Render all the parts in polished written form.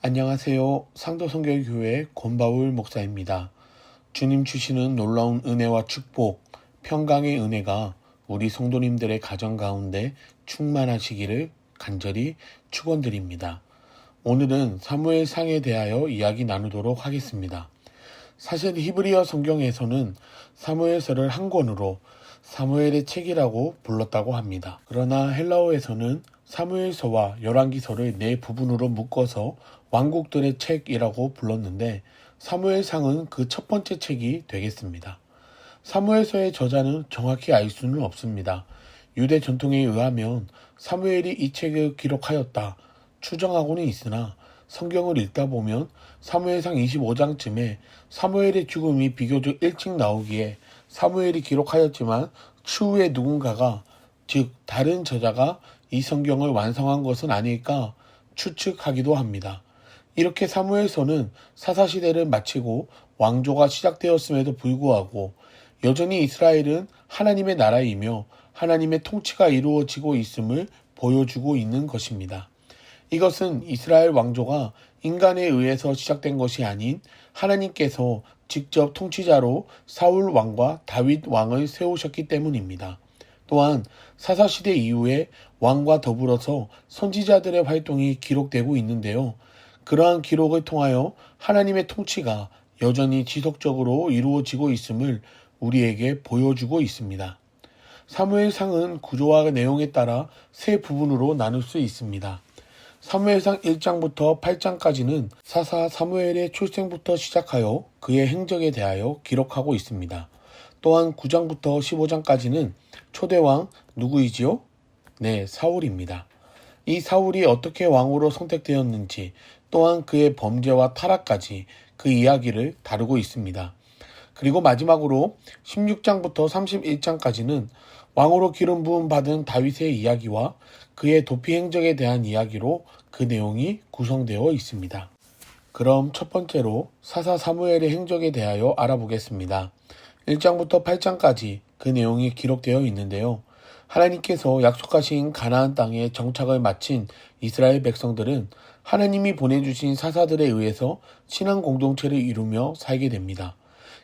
안녕하세요. 상도성결교회 권바울 목사입니다. 주님 주시는 놀라운 은혜와 축복, 평강의 은혜가 우리 성도님들의 가정 가운데 충만하시기를 간절히 축원드립니다. 오늘은 사무엘상에 대하여 이야기 나누도록 하겠습니다. 사실 히브리어 성경에서는 사무엘서를 한 권으로 사무엘의 책이라고 불렀다고 합니다. 그러나 헬라어에서는 사무엘서와 열왕기서를 네 부분으로 묶어서 왕국들의 책이라고 불렀는데 사무엘상은 그 첫 번째 책이 되겠습니다. 사무엘서의 저자는 정확히 알 수는 없습니다. 유대 전통에 의하면 사무엘이 이 책을 기록하였다 추정하고는 있으나 성경을 읽다 보면 사무엘상 25장쯤에 사무엘의 죽음이 비교적 일찍 나오기에 사무엘이 기록하였지만 추후에 누군가가, 즉 다른 저자가 이 성경을 완성한 것은 아닐까 추측하기도 합니다. 이렇게 사무엘서는 사사시대를 마치고 왕조가 시작되었음에도 불구하고 여전히 이스라엘은 하나님의 나라이며 하나님의 통치가 이루어지고 있음을 보여주고 있는 것입니다. 이것은 이스라엘 왕조가 인간에 의해서 시작된 것이 아닌 하나님께서 직접 통치자로 사울 왕과 다윗 왕을 세우셨기 때문입니다. 또한 사사시대 이후에 왕과 더불어서 선지자들의 활동이 기록되고 있는데요. 그러한 기록을 통하여 하나님의 통치가 여전히 지속적으로 이루어지고 있음을 우리에게 보여주고 있습니다. 사무엘상은 구조와 내용에 따라 세 부분으로 나눌 수 있습니다. 사무엘상 1장부터 8장까지는 사사 사무엘의 출생부터 시작하여 그의 행적에 대하여 기록하고 있습니다. 또한 9장부터 15장까지는 초대왕 누구이지요? 네, 사울입니다. 이 사울이 어떻게 왕으로 선택되었는지 또한 그의 범죄와 타락까지 그 이야기를 다루고 있습니다. 그리고 마지막으로 16장부터 31장까지는 왕으로 기름 부음 받은 다윗의 이야기와 그의 도피 행적에 대한 이야기로 그 내용이 구성되어 있습니다. 그럼 첫 번째로 사사 사무엘의 행적에 대하여 알아보겠습니다. 1장부터 8장까지 그 내용이 기록되어 있는데요. 하나님께서 약속하신 가나안 땅에 정착을 마친 이스라엘 백성들은 하나님이 보내주신 사사들에 의해서 신앙 공동체를 이루며 살게 됩니다.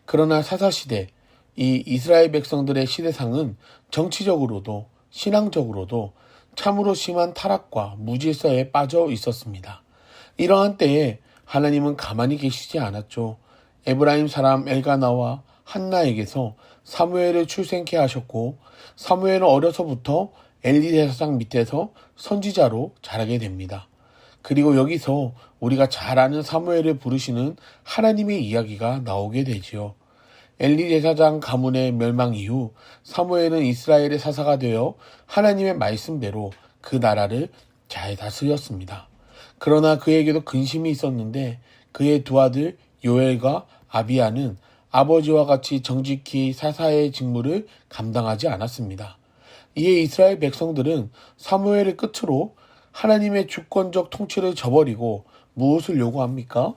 그러나 사사시대, 이 이스라엘 백성들의 시대상은 정치적으로도 신앙적으로도 참으로 심한 타락과 무질서에 빠져 있었습니다. 이러한 때에 하나님은 가만히 계시지 않았죠. 에브라임 사람 엘가나와 한나에게서 사무엘을 출생케 하셨고 사무엘은 어려서부터 엘리 제사장 밑에서 선지자로 자라게 됩니다. 그리고 여기서 우리가 잘 아는 사무엘을 부르시는 하나님의 이야기가 나오게 되지요. 엘리 제사장 가문의 멸망 이후 사무엘은 이스라엘의 사사가 되어 하나님의 말씀대로 그 나라를 잘 다스렸습니다. 그러나 그에게도 근심이 있었는데 그의 두 아들 요엘과 아비야는 아버지와 같이 정직히 사사의 직무를 감당하지 않았습니다. 이에 이스라엘 백성들은 사무엘을 끝으로 하나님의 주권적 통치를 저버리고 무엇을 요구합니까?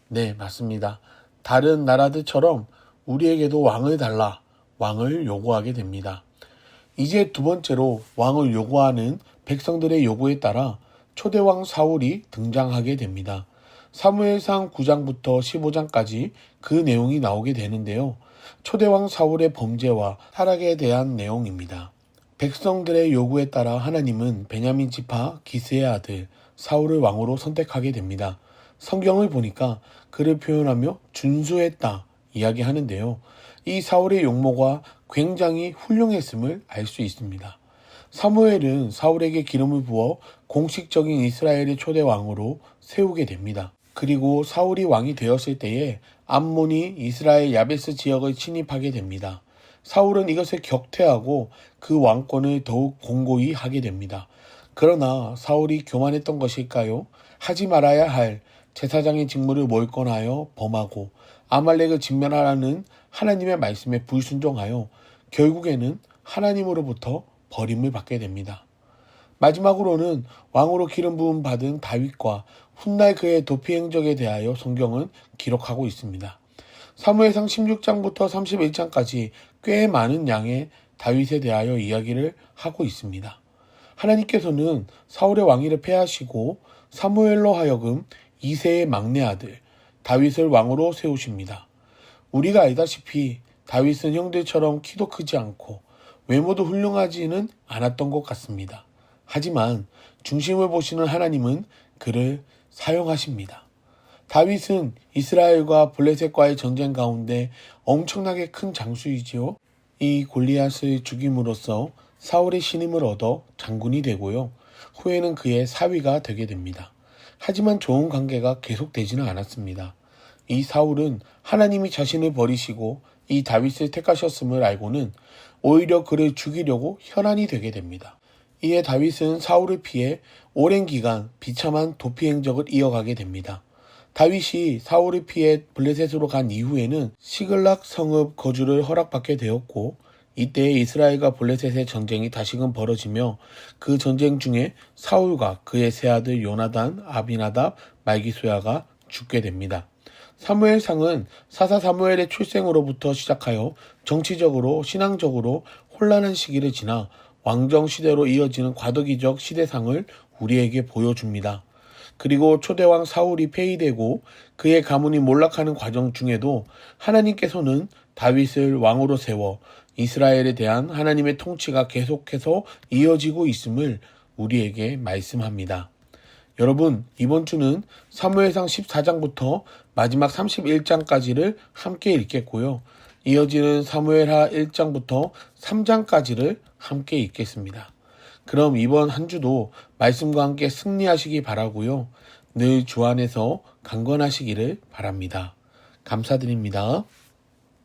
네, 맞습니다. 다른 나라들처럼 우리에게도 왕을 달라, 왕을 요구하게 됩니다. 이제 두 번째로 왕을 요구하는 백성들의 요구에 따라 초대왕 사울이 등장하게 됩니다. 사무엘상 9장부터 15장까지 그 내용이 나오게 되는데요. 초대왕 사울의 범죄와 타락에 대한 내용입니다. 백성들의 요구에 따라 하나님은 베냐민 지파 기스의 아들 사울을 왕으로 선택하게 됩니다. 성경을 보니까 그를 표현하며 준수했다 이야기하는데요. 이 사울의 용모가 굉장히 훌륭했음을 알 수 있습니다. 사무엘은 사울에게 기름을 부어 공식적인 이스라엘의 초대 왕으로 세우게 됩니다. 그리고 사울이 왕이 되었을 때에 암몬이 이스라엘 야베스 지역을 침입하게 됩니다. 사울은 이것을 격퇴하고 그 왕권을 더욱 공고히 하게 됩니다. 그러나 사울이 교만했던 것일까요? 하지 말아야 할 제사장의 직무를 몰권하여 범하고 아말렉을 진멸하라는 하나님의 말씀에 불순종하여 결국에는 하나님으로부터 버림을 받게 됩니다. 마지막으로는 왕으로 기름 부음 받은 다윗과 훗날 그의 도피 행적에 대하여 성경은 기록하고 있습니다. 사무엘상 16장부터 31장까지 꽤 많은 양의 다윗에 대하여 이야기를 하고 있습니다. 하나님께서는 사울의 왕위를 폐하시고 사무엘로 하여금 이세의 막내 아들 다윗을 왕으로 세우십니다. 우리가 알다시피 다윗은 형들처럼 키도 크지 않고 외모도 훌륭하지는 않았던 것 같습니다. 하지만 중심을 보시는 하나님은 그를 사용하십니다. 다윗은 이스라엘과 블레셋과의 전쟁 가운데 엄청나게 큰 장수이지요. 이 골리앗을 죽임으로써 사울의 신임을 얻어 장군이 되고요. 후에는 그의 사위가 되게 됩니다. 하지만 좋은 관계가 계속되지는 않았습니다. 이 사울은 하나님이 자신을 버리시고 이 다윗을 택하셨음을 알고는 오히려 그를 죽이려고 혈안이 되게 됩니다. 이에 다윗은 사울을 피해 오랜 기간 비참한 도피 행적을 이어가게 됩니다. 다윗이 사울을 피해 블레셋으로 간 이후에는 시글락 성읍 거주를 허락받게 되었고, 이때 이스라엘과 블레셋의 전쟁이 다시금 벌어지며 그 전쟁 중에 사울과 그의 세 아들 요나단, 아비나답, 말기수야가 죽게 됩니다. 사무엘상은 사사 사무엘의 출생으로부터 시작하여 정치적으로 신앙적으로 혼란한 시기를 지나 왕정 시대로 이어지는 과도기적 시대상을 우리에게 보여줍니다. 그리고 초대왕 사울이 폐위되고 그의 가문이 몰락하는 과정 중에도 하나님께서는 다윗을 왕으로 세워 이스라엘에 대한 하나님의 통치가 계속해서 이어지고 있음을 우리에게 말씀합니다. 여러분, 이번 주는 사무엘상 14장부터 마지막 31장까지를 함께 읽겠고요. 이어지는 사무엘하 1장부터 3장까지를 함께 읽겠습니다. 그럼 이번 한 주도 말씀과 함께 승리하시기 바라고요. 늘 주 안에서 강건하시기를 바랍니다. 감사드립니다.